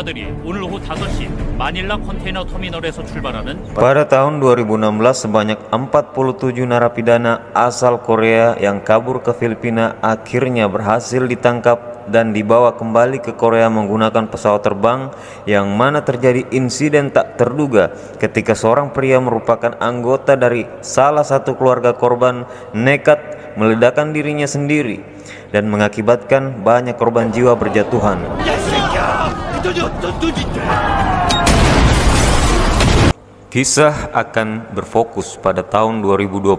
운송자들이 오늘 오후 5시 마닐라 컨테이너 터미널에서 출발하는 Pada tahun 2016, sebanyak 47 narapidana asal Korea yang kabur ke Filipina akhirnya berhasil ditangkap dan dibawa kembali ke Korea menggunakan pesawat terbang, yang mana terjadi insiden tak terduga ketika seorang pria merupakan anggota dari salah satu keluarga korban nekat meledakkan dirinya sendiri dan mengakibatkan banyak korban jiwa berjatuhan. Kisah akan berfokus pada tahun 2022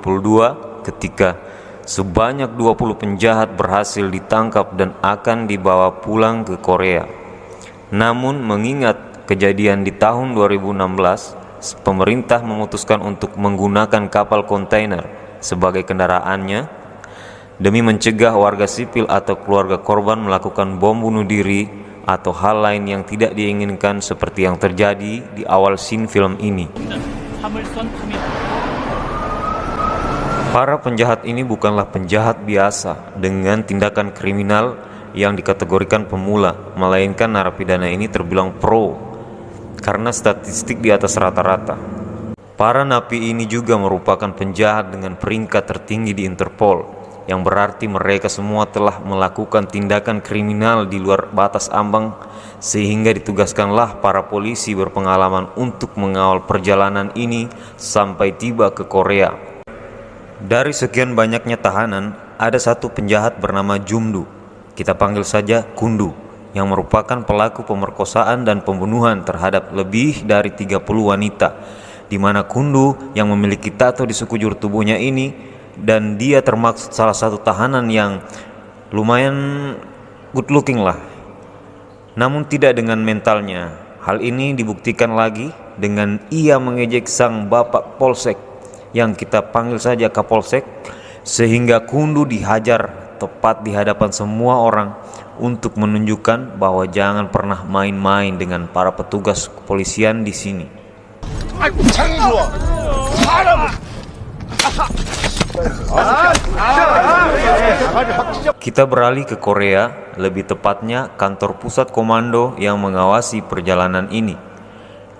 ketika sebanyak 20 penjahat berhasil ditangkap dan akan dibawa pulang ke Korea. Namun mengingat kejadian di tahun 2016, pemerintah memutuskan untuk menggunakan kapal kontainer sebagai kendaraannya demi mencegah warga sipil atau keluarga korban melakukan bom bunuh diri atau hal lain yang tidak diinginkan seperti yang terjadi di awal scene film ini. Para penjahat ini bukanlah penjahat biasa dengan tindakan kriminal yang dikategorikan pemula, melainkan narapidana ini terbilang pro karena statistik di atas rata-rata. Para napi ini juga merupakan penjahat dengan peringkat tertinggi di Interpol, yang berarti mereka semua telah melakukan tindakan kriminal di luar batas ambang, sehingga ditugaskanlah para polisi berpengalaman untuk mengawal perjalanan ini sampai tiba ke Korea. Dari sekian banyaknya tahanan, ada satu penjahat bernama Jumdu, kita panggil saja Kundu, yang merupakan pelaku pemerkosaan dan pembunuhan terhadap lebih dari 30 wanita, di mana Kundu yang memiliki tato di sekujur tubuhnya ini, dan dia termasuk salah satu tahanan yang lumayan good looking lah, namun tidak dengan mentalnya. Hal ini dibuktikan lagi dengan ia mengejek sang bapak polsek yang kita panggil saja Kapolsek, sehingga Kundu dihajar tepat di hadapan semua orang untuk menunjukkan bahwa jangan pernah main-main dengan para petugas kepolisian di sini. Kita beralih ke Korea, lebih tepatnya kantor pusat komando yang mengawasi perjalanan ini,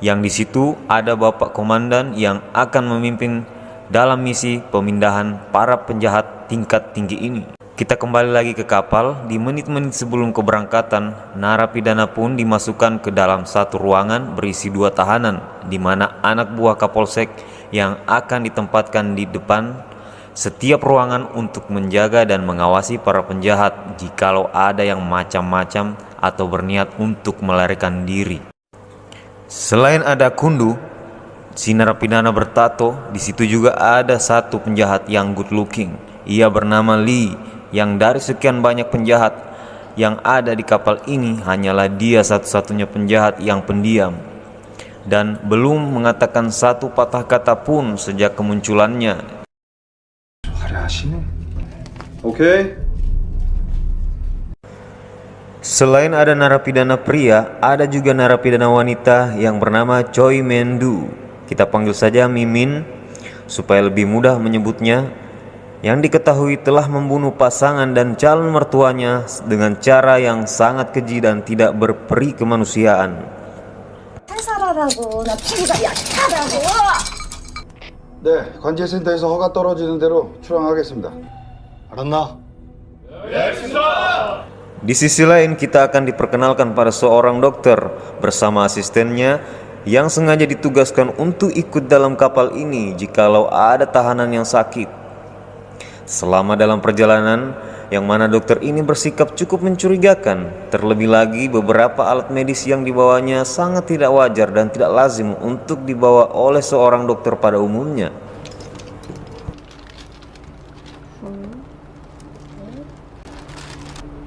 yang di situ ada bapak komandan yang akan memimpin dalam misi pemindahan para penjahat tingkat tinggi ini. Kita kembali lagi ke kapal. Di menit-menit sebelum keberangkatan, narapidana pun dimasukkan ke dalam satu ruangan berisi 2 tahanan, di mana anak buah Kapolsek yang akan ditempatkan di depan setiap ruangan untuk menjaga dan mengawasi para penjahat jikalau ada yang macam-macam atau berniat untuk melarikan diri. Selain ada Kundu, si narapidana bertato, di situ juga ada satu penjahat yang good looking. Ia bernama Lee, yang dari sekian banyak penjahat yang ada di kapal ini hanyalah dia satu-satunya penjahat yang pendiam dan belum mengatakan satu patah kata pun sejak kemunculannya. Oke. Selain ada narapidana pria, ada juga narapidana wanita yang bernama Choi Mendu. Kita panggil saja Mimin supaya lebih mudah menyebutnya, yang diketahui telah membunuh pasangan dan calon mertuanya dengan cara yang sangat keji dan tidak berperi kemanusiaan. 네, 관제센터에서 허가 떨어지는 대로 출항하겠습니다. 알았나? Di sisi lain, kita akan diperkenalkan pada seorang dokter bersama asistennya yang sengaja ditugaskan untuk ikut dalam kapal ini jikalau ada tahanan yang sakit. Selama dalam perjalanan, yang mana dokter ini bersikap cukup mencurigakan. Terlebih lagi, beberapa alat medis yang dibawanya sangat tidak wajar dan tidak lazim untuk dibawa oleh seorang dokter pada umumnya.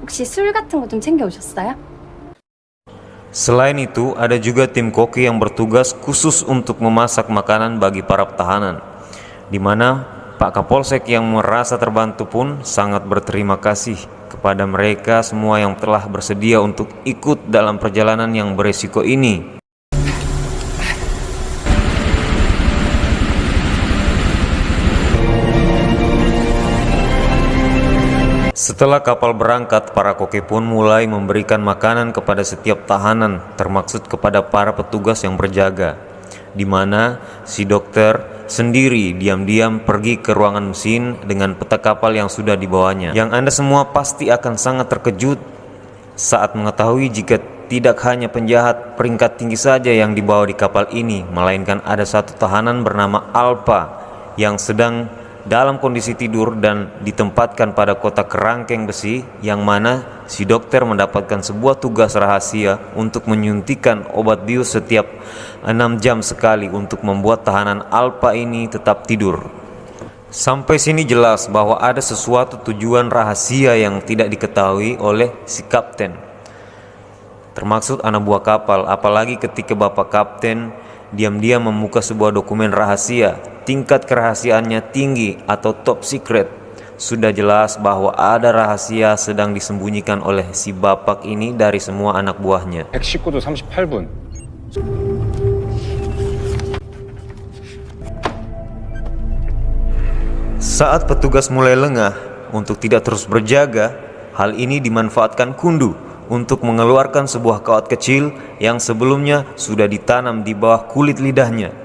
혹시 술 같은 거 좀 챙겨 오셨어요? Selain itu, ada juga tim koki yang bertugas khusus untuk memasak makanan bagi para tahanan, di mana Pak Kapolsek yang merasa terbantu pun sangat berterima kasih kepada mereka semua yang telah bersedia untuk ikut dalam perjalanan yang beresiko ini. Setelah kapal berangkat, para koki pun mulai memberikan makanan kepada setiap tahanan, termaksud kepada para petugas yang berjaga, di mana si dokter sendiri diam-diam pergi ke ruangan mesin dengan peta kapal yang sudah dibawanya. Yang Anda semua pasti akan sangat terkejut saat mengetahui jika tidak hanya penjahat peringkat tinggi saja yang dibawa di kapal ini, melainkan ada satu tahanan bernama Alpha yang sedang dalam kondisi tidur dan ditempatkan pada kotak kerangkeng besi, yang mana si dokter mendapatkan sebuah tugas rahasia untuk menyuntikkan obat bius setiap 6 jam sekali untuk membuat tahanan Alpha ini tetap tidur. Sampai sini jelas bahwa ada sesuatu tujuan rahasia yang tidak diketahui oleh si kapten, termaksud anak buah kapal, apalagi ketika bapak kapten diam-diam membuka sebuah dokumen rahasia, tingkat kerahasiaannya tinggi atau top secret. Sudah jelas bahwa ada rahasia sedang disembunyikan oleh si bapak ini dari semua anak buahnya. 119도 38분. Saat petugas mulai lengah untuk tidak terus berjaga, hal ini dimanfaatkan Kundu untuk mengeluarkan sebuah kawat kecil yang sebelumnya sudah ditanam di bawah kulit lidahnya.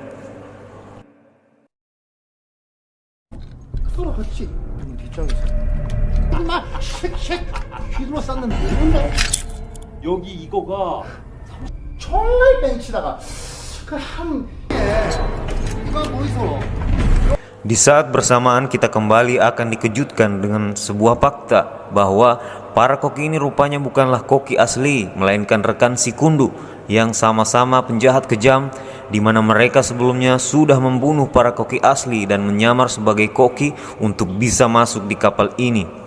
여기 이거가 정말 벤치다가 한 이거 뭐 있어? Di saat bersamaan kita kembali akan dikejutkan dengan sebuah fakta bahwa para koki ini rupanya bukanlah koki asli, melainkan rekan si Kundu yang sama-sama penjahat kejam, di mana mereka sebelumnya sudah membunuh para koki asli dan menyamar sebagai koki untuk bisa masuk di kapal ini.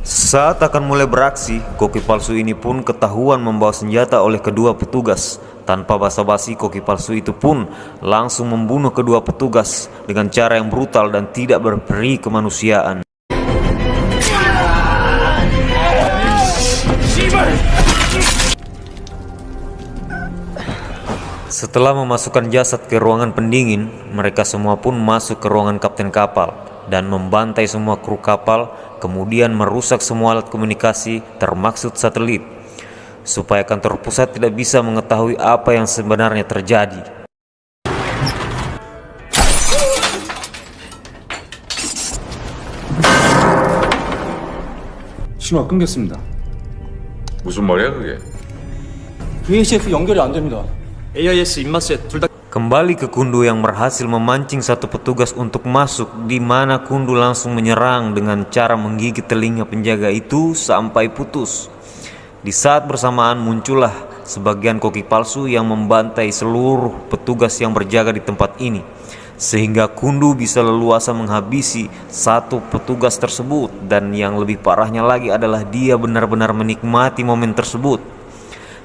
Saat akan mulai beraksi, koki palsu ini pun ketahuan membawa senjata oleh kedua petugas. Tanpa basa-basi, koki palsu itu pun langsung membunuh kedua petugas dengan cara yang brutal dan tidak berperi kemanusiaan. Setelah memasukkan jasad ke ruangan pendingin, mereka semua pun masuk ke ruangan kapten kapal dan membantai semua kru kapal, kemudian merusak semua alat komunikasi termaksud satelit, supaya kantor pusat tidak bisa mengetahui apa yang sebenarnya terjadi. 신호가 끊겼습니다. 무슨 말이야 그게? VHF 연결이 안 됩니다. AIS 입맛셋 둘 다. Kembali ke Kundu yang berhasil memancing satu petugas untuk masuk, di mana Kundu langsung menyerang dengan cara menggigit telinga penjaga itu sampai putus. Di saat bersamaan muncullah sebagian koki palsu yang membantai seluruh petugas yang berjaga di tempat ini, sehingga Kundu bisa leluasa menghabisi satu petugas tersebut. Dan yang lebih parahnya lagi adalah dia benar-benar menikmati momen tersebut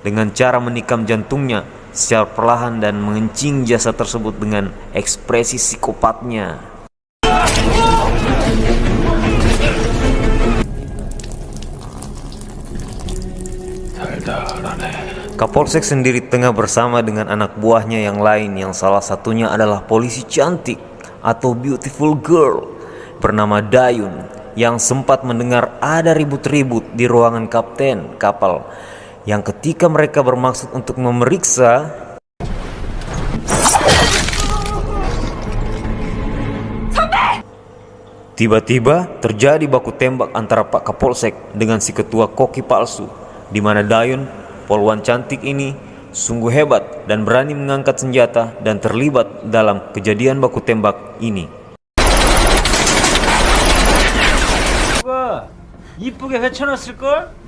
dengan cara menikam jantungnya secara perlahan dan mengencing jasad tersebut dengan ekspresi psikopatnya. Kapolsek sendiri tengah bersama dengan anak buahnya yang lain, yang salah satunya adalah polisi cantik atau beautiful girl bernama Dayun, yang sempat mendengar ada ribut-ribut di ruangan kapten kapal, yang ketika mereka bermaksud untuk memeriksa, tiba-tiba terjadi baku tembak antara Pak Kapolsek dengan si ketua koki palsu, di mana Dayun, polwan cantik ini, sungguh hebat dan berani mengangkat senjata dan terlibat dalam kejadian baku tembak ini. 이쁘게 헤쳐놨을걸?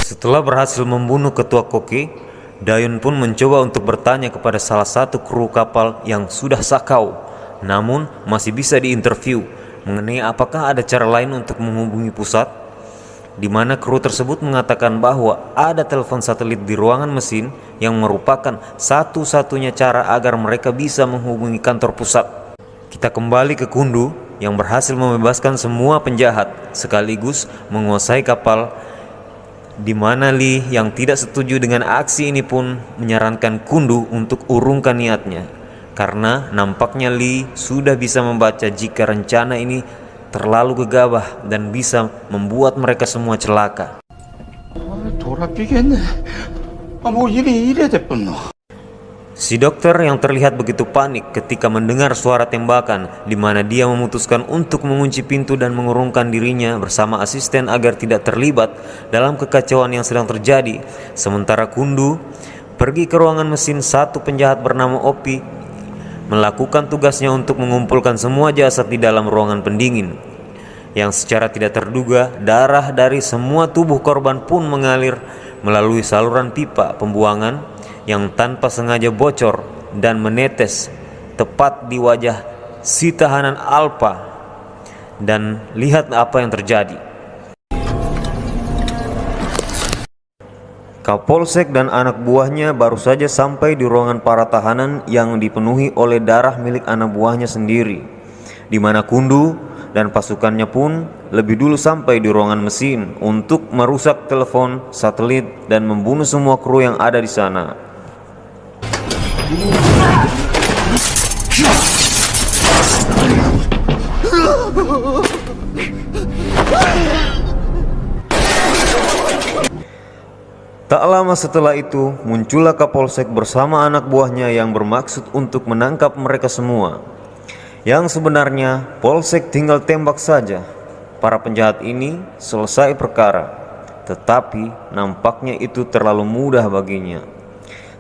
Setelah berhasil membunuh ketua koki, Dayun pun mencoba untuk bertanya kepada salah satu kru kapal yang sudah sakau, namun masih bisa diinterview mengenai apakah ada cara lain untuk menghubungi pusat, di mana kru tersebut mengatakan bahwa ada telepon satelit di ruangan mesin yang merupakan satu-satunya cara agar mereka bisa menghubungi kantor pusat. Kita kembali ke Kundu yang berhasil membebaskan semua penjahat sekaligus menguasai kapal Di mana Lee yang tidak setuju dengan aksi ini pun menyarankan Kundu untuk urungkan niatnya, karena nampaknya Lee sudah bisa membaca jika rencana ini terlalu gegabah dan bisa membuat mereka semua celaka. 돌아삐겠네. 뭐 일이 이래 됐뻔노. Si dokter yang terlihat begitu panik ketika mendengar suara tembakan, di mana dia memutuskan untuk mengunci pintu dan mengurungkan dirinya bersama asisten agar tidak terlibat dalam kekacauan yang sedang terjadi. Sementara Kundu pergi ke ruangan mesin satu penjahat bernama Opi, melakukan tugasnya untuk mengumpulkan semua jasad di dalam ruangan pendingin. Yang secara tidak terduga, darah dari semua tubuh korban pun mengalir melalui saluran pipa pembuangan yang tanpa sengaja bocor dan menetes tepat di wajah si tahanan Alpha. Dan lihat apa yang terjadi. Kapolsek dan anak buahnya baru saja sampai di ruangan para tahanan yang dipenuhi oleh darah milik anak buahnya sendiri, di mana Kundu dan pasukannya pun lebih dulu sampai di ruangan mesin untuk merusak telepon satelit dan membunuh semua kru yang ada di sana. Tak lama setelah itu, muncullah Kapolsek bersama anak buahnya yang bermaksud untuk menangkap mereka semua. Yang sebenarnya, Polsek tinggal tembak saja para penjahat ini selesai perkara. Tetapi nampaknya itu terlalu mudah baginya.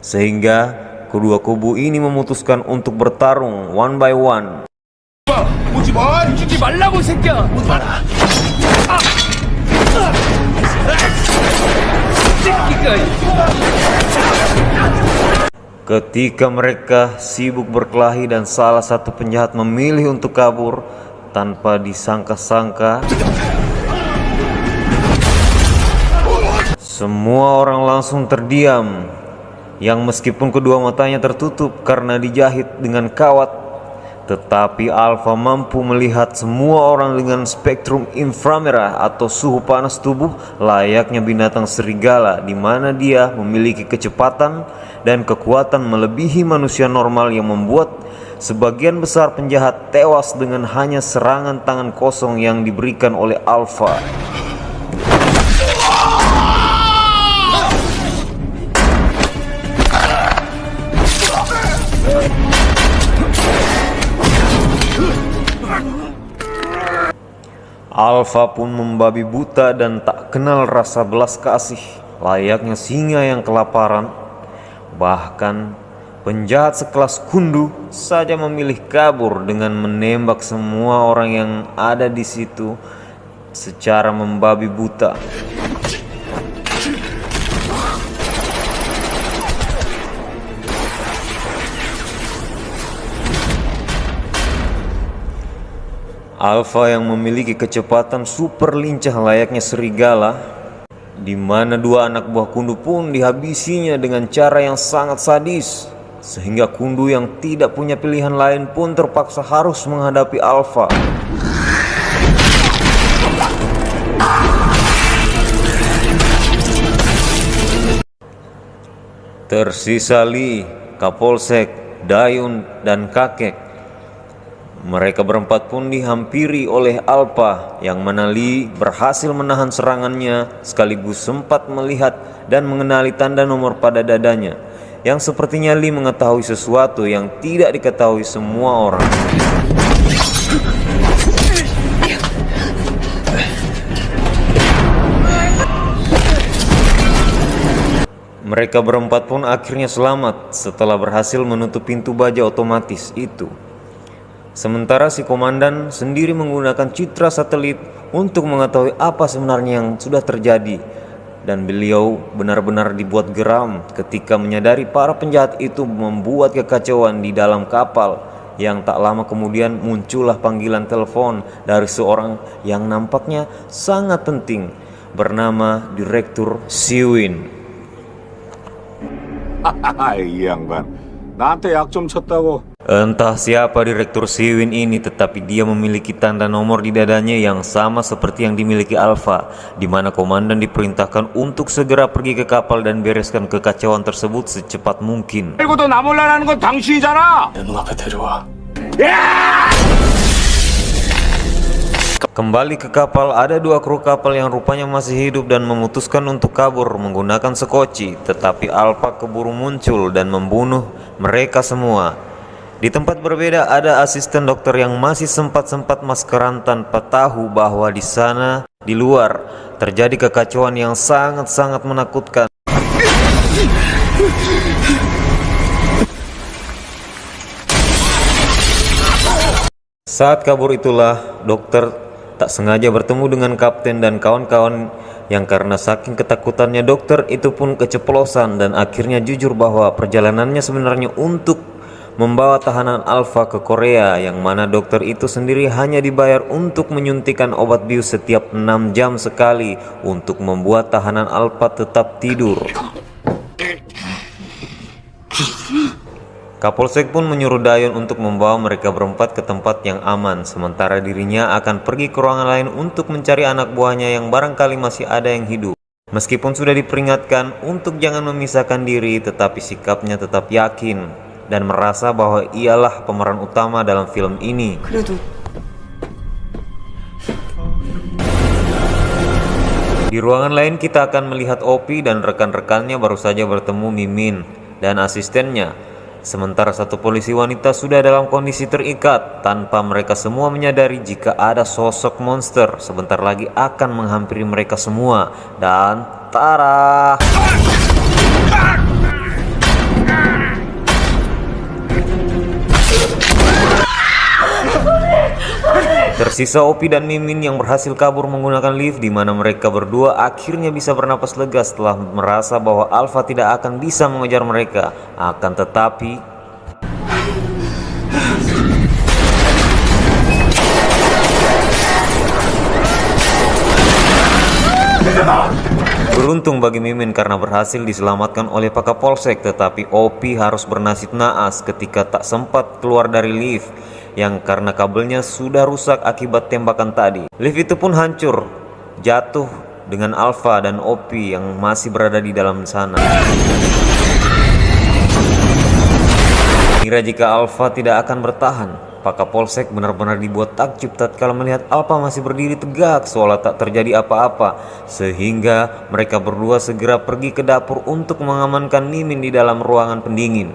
Sehingga kedua kubu ini memutuskan untuk bertarung one by one. Ketika mereka sibuk berkelahi dan salah satu penjahat memilih untuk kabur tanpa disangka-sangka, semua orang langsung terdiam. Yang meskipun kedua matanya tertutup karena dijahit dengan kawat, tetapi Alpha mampu melihat semua orang dengan spektrum inframerah atau suhu panas tubuh layaknya binatang serigala, di mana dia memiliki kecepatan dan kekuatan melebihi manusia normal yang membuat sebagian besar penjahat tewas dengan hanya serangan tangan kosong yang diberikan oleh Alpha. Alpha pun membabi buta dan tak kenal rasa belas kasih, layaknya singa yang kelaparan. Bahkan penjahat sekelas Kundu saja memilih kabur dengan menembak semua orang yang ada di situ secara membabi buta. Alpha yang memiliki kecepatan super lincah layaknya serigala, di mana dua anak buah Kundu pun dihabisinya dengan cara yang sangat sadis, sehingga Kundu yang tidak punya pilihan lain pun terpaksa harus menghadapi Alpha. Tersisa Lee, Kapolsek, Dayun, dan Kakek. Mereka berempat pun dihampiri oleh Alpha, yang mana Lee berhasil menahan serangannya sekaligus sempat melihat dan mengenali tanda nomor pada dadanya, yang sepertinya Lee mengetahui sesuatu yang tidak diketahui semua orang. Mereka berempat pun akhirnya selamat setelah berhasil menutup pintu baja otomatis itu. Sementara si komandan sendiri menggunakan citra satelit untuk mengetahui apa sebenarnya yang sudah terjadi. Dan beliau benar-benar dibuat geram ketika menyadari para penjahat itu membuat kekacauan di dalam kapal. Yang tak lama kemudian muncullah panggilan telepon dari seorang yang nampaknya sangat penting, bernama Direktur Siwin. 이 양반 나한테 약 좀 쳤다고. Entah siapa Direktur Siwin ini, tetapi dia memiliki tanda nomor di dadanya yang sama seperti yang dimiliki Alpha, di mana komandan diperintahkan untuk segera pergi ke kapal dan bereskan kekacauan tersebut secepat mungkin. 알고도 나 몰라라는 건 당신이잖아. 내 눈앞에 데려와. Kembali ke kapal, ada dua kru kapal yang rupanya masih hidup dan memutuskan untuk kabur menggunakan sekoci, tetapi Alpha keburu muncul dan membunuh mereka semua. Di tempat berbeda ada asisten dokter yang masih sempat-sempat maskeran tanpa tahu bahwa di sana, di luar, terjadi kekacauan yang sangat-sangat menakutkan. Saat kabur itulah, dokter tak sengaja bertemu dengan kapten dan kawan-kawan yang karena saking ketakutannya dokter itu pun keceplosan dan akhirnya jujur bahwa perjalanannya sebenarnya untuk membawa tahanan Alpha ke Korea, yang mana dokter itu sendiri hanya dibayar untuk menyuntikkan obat bius setiap 6 jam sekali untuk membuat tahanan Alpha tetap tidur. Kapolsek pun menyuruh Dayon untuk membawa mereka berempat ke tempat yang aman, sementara dirinya akan pergi ke ruangan lain untuk mencari anak buahnya yang barangkali masih ada yang hidup. Meskipun sudah diperingatkan untuk jangan memisahkan diri, tetapi sikapnya tetap yakin dan merasa bahwa ialah pemeran utama dalam film ini. Di ruangan lain kita akan melihat Opi dan rekan-rekannya baru saja bertemu Mimin dan asistennya. Sementara satu polisi wanita sudah dalam kondisi terikat tanpa mereka semua menyadari jika ada sosok monster sebentar lagi akan menghampiri mereka semua. Dan tara! Tersisa Opi dan Mimin yang berhasil kabur menggunakan lift, di mana mereka berdua akhirnya bisa bernapas lega setelah merasa bahwa Alpha tidak akan bisa mengejar mereka. Akan tetapi beruntung bagi Mimin karena berhasil diselamatkan oleh Pak Kapolsek, tetapi Opi harus bernasib naas ketika tak sempat keluar dari lift yang karena kabelnya sudah rusak akibat tembakan tadi. Lift itu pun hancur, jatuh dengan Alpha dan Opi yang masih berada di dalam sana. Kira jika Alpha tidak akan bertahan, Pak Kapolsek benar-benar dibuat takjub tatkala melihat Alpha masih berdiri tegak seolah tak terjadi apa-apa, sehingga mereka berdua segera pergi ke dapur untuk mengamankan Mimin di dalam ruangan pendingin.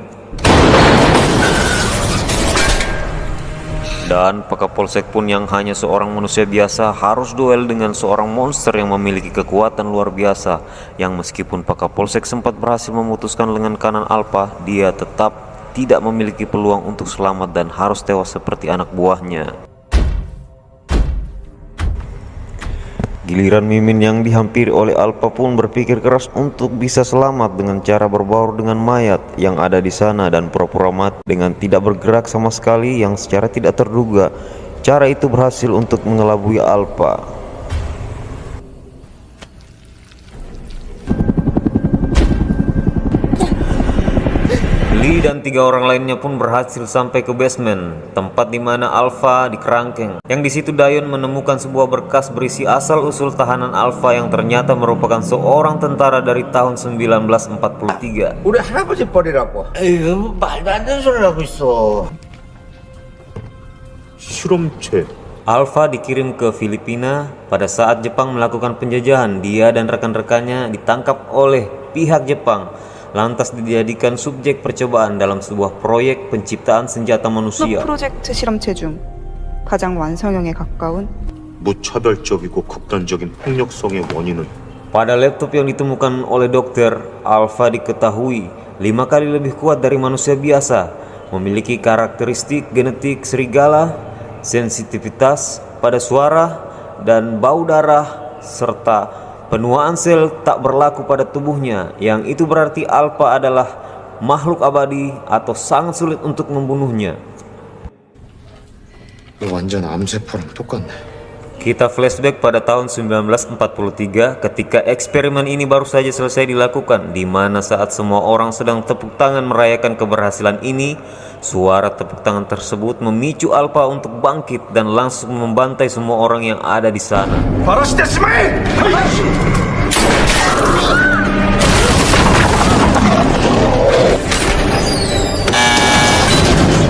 Dan Pak Kapolsek pun yang hanya seorang manusia biasa harus duel dengan seorang monster yang memiliki kekuatan luar biasa, yang meskipun Pak Kapolsek sempat berhasil memutuskan lengan kanan Alpha, dia tetap tidak memiliki peluang untuk selamat dan harus tewas seperti anak buahnya. Giliran Mimin yang dihampiri oleh Alpha pun berpikir keras untuk bisa selamat dengan cara berbaur dengan mayat yang ada di sana dan pura-pura mati dengan tidak bergerak sama sekali, yang secara tidak terduga cara itu berhasil untuk mengelabui Alpha. Lee dan 3 orang lainnya pun berhasil sampai ke basement, tempat di mana Alpha dikerangkeng. Yang di situ Dayon menemukan sebuah berkas berisi asal-usul tahanan Alpha yang ternyata merupakan seorang tentara dari tahun 1943. 우리 할아버지 뻘이라고. 에휴, 말도 안 되는 소리를 하고 있어. 실험체. Alpha dikirim ke Filipina pada saat Jepang melakukan penjajahan. Dia dan rekan-rekannya ditangkap oleh pihak Jepang, lantas dijadikan subjek percobaan dalam sebuah proyek penciptaan senjata manusia. 프로젝트 실험체 중 가장 완성형에 가까운 무차별적이고 극단적인 폭력성의 원인은 Pada laptop yang ditemukan oleh dokter, Alpha diketahui 5 kali lebih kuat dari manusia biasa, memiliki karakteristik genetik serigala, sensitivitas pada suara dan bau darah, serta penuaan sel tak berlaku pada tubuhnya, yang itu berarti Alpha adalah makhluk abadi atau sangat sulit untuk membunuhnya. 완전 암세포랑 똑같네. Kita flashback pada tahun 1943 ketika eksperimen ini baru saja selesai dilakukan, di mana saat semua orang sedang tepuk tangan merayakan keberhasilan ini, suara tepuk tangan tersebut memicu Alpha untuk bangkit dan langsung membantai semua orang yang ada di sana.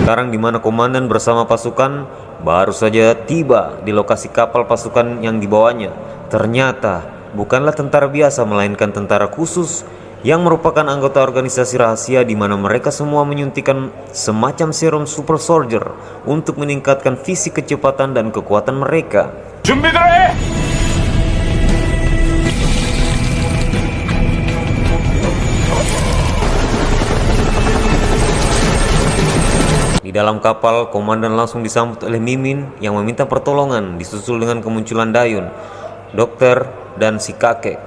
Sekarang di mana komandan bersama pasukan baru saja tiba di lokasi kapal pasukan yang dibawanya. Ternyata bukanlah tentara biasa melainkan tentara khusus yang merupakan anggota organisasi rahasia di mana mereka semua menyuntikkan semacam serum super soldier untuk meningkatkan fisik, kecepatan dan kekuatan mereka. Di dalam kapal, komandan langsung disambut oleh Mimin yang meminta pertolongan, disusul dengan kemunculan Dayun, dokter, dan si kakek.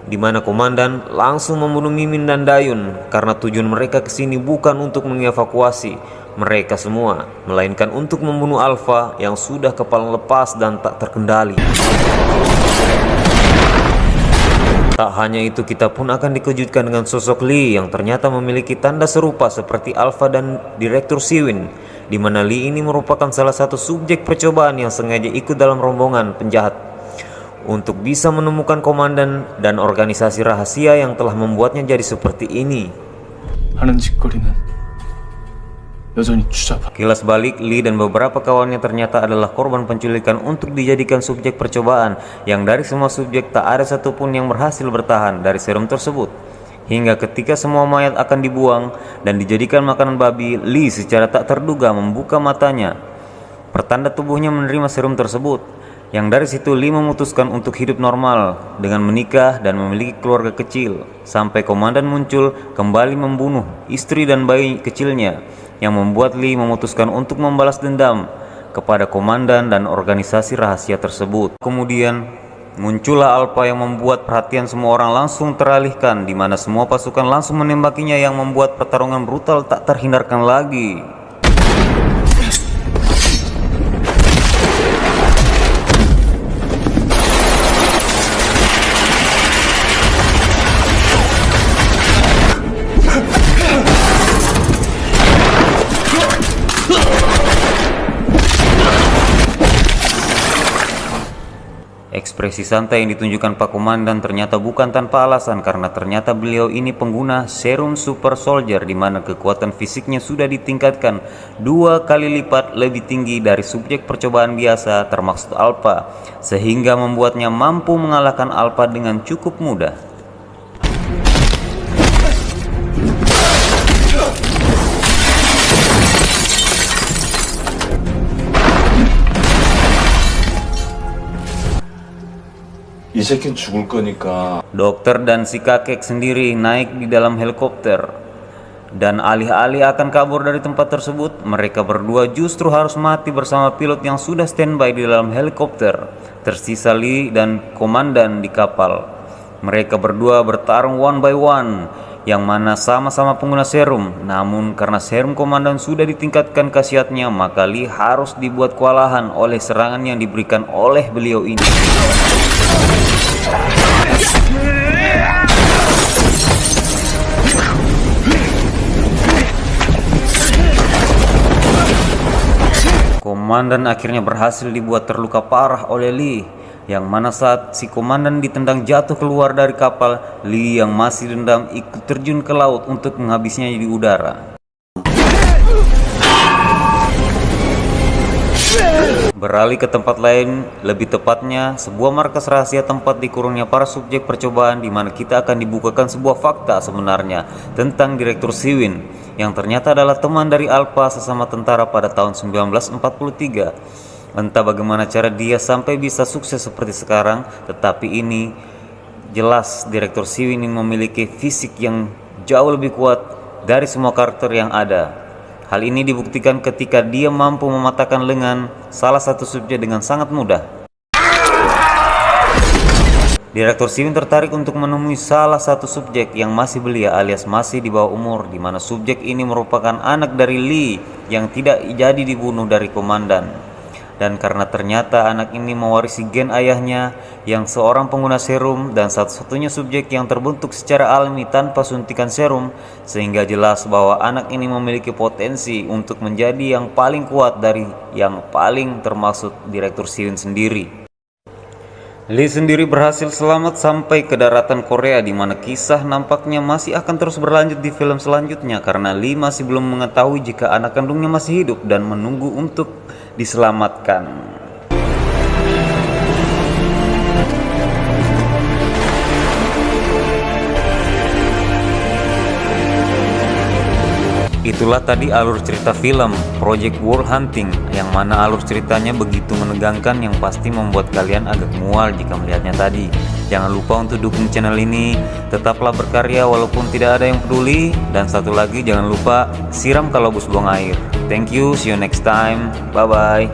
Di mana komandan langsung membunuh Mimin dan Dayun karena tujuan mereka ke sini bukan untuk mengevakuasi mereka semua, melainkan untuk membunuh Alpha yang sudah kepala lepas dan tak terkendali. Tak hanya itu, kita pun akan dikejutkan dengan sosok Lee yang ternyata memiliki tanda serupa seperti Alpha dan Direktur Siwin, di mana Lee ini merupakan salah satu subjek percobaan yang sengaja ikut dalam rombongan penjahat untuk bisa menemukan komandan dan organisasi rahasia yang telah membuatnya jadi seperti ini. 하는 짓거리는 여전히 추잡하. Kilas balik, Lee dan beberapa kawannya ternyata adalah korban penculikan untuk dijadikan subjek percobaan, yang dari semua subjek tak ada satupun yang berhasil bertahan dari serum tersebut. Hingga ketika semua mayat akan dibuang dan dijadikan makanan babi, Lee secara tak terduga membuka matanya, pertanda tubuhnya menerima serum tersebut. Yang dari situ Lee memutuskan untuk hidup normal dengan menikah dan memiliki keluarga kecil, sampai komandan muncul kembali membunuh istri dan bayi kecilnya, yang membuat Lee memutuskan untuk membalas dendam kepada komandan dan organisasi rahasia tersebut. Kemudian muncullah Alpha yang membuat perhatian semua orang langsung teralihkan, di mana semua pasukan langsung menembakinya yang membuat pertarungan brutal tak terhindarkan lagi. Ekspresi santai yang ditunjukkan Pak Komandan ternyata bukan tanpa alasan, karena ternyata beliau ini pengguna serum super soldier, di mana kekuatan fisiknya sudah ditingkatkan 2 kali lipat lebih tinggi dari subjek percobaan biasa termaksud Alpha, sehingga membuatnya mampu mengalahkan Alpha dengan cukup mudah. 이 새끼는 죽을 거니까. Dokter dan si kakek sendiri naik di dalam helikopter, dan alih-alih akan kabur dari tempat tersebut, mereka berdua justru harus mati bersama pilot yang sudah standby di dalam helikopter. Tersisa Lee dan komandan di kapal. Mereka berdua bertarung one by one, yang mana sama-sama pengguna serum. Namun karena serum komandan sudah ditingkatkan khasiatnya, maka Lee harus dibuat kewalahan oleh serangan yang diberikan oleh beliau ini. Komandan akhirnya berhasil dibuat terluka parah oleh Lee, yang mana saat si komandan ditendang jatuh keluar dari kapal, Lee yang masih dendam ikut terjun ke laut untuk menghabisnya di udara. Beralih ke tempat lain, lebih tepatnya sebuah markas rahasia tempat dikurungnya para subjek percobaan, di mana kita akan dibukakan sebuah fakta sebenarnya tentang Direktur Siwin, yang ternyata adalah teman dari Alpha sesama tentara pada tahun 1943. Entah bagaimana cara dia sampai bisa sukses seperti sekarang, tetapi ini jelas Direktur Siwin ini memiliki fisik yang jauh lebih kuat dari semua karakter yang ada. Hal ini dibuktikan ketika dia mampu mematahkan lengan salah satu subjek dengan sangat mudah. Direktur Siwin tertarik untuk menemui salah satu subjek yang masih belia alias masih di bawah umur, di mana subjek ini merupakan anak dari Lee yang tidak jadi dibunuh dari komandan. Dan karena ternyata anak ini mewarisi gen ayahnya yang seorang pengguna serum dan satu-satunya subjek yang terbentuk secara alami tanpa suntikan serum, sehingga jelas bahwa anak ini memiliki potensi untuk menjadi yang paling kuat dari yang paling, termasuk Direktur Siwin sendiri. Lee sendiri berhasil selamat sampai ke daratan Korea, di mana kisah nampaknya masih akan terus berlanjut di film selanjutnya karena Lee masih belum mengetahui jika anak kandungnya masih hidup dan menunggu untuk diselamatkan. Itulah tadi alur cerita film Project World Hunting, yang mana alur ceritanya begitu menegangkan yang pasti membuat kalian agak mual jika melihatnya tadi. Jangan lupa untuk dukung channel ini, tetaplah berkarya walaupun tidak ada yang peduli, dan satu lagi jangan lupa siram kalau bus buang air. Thank you, see you next time, bye bye.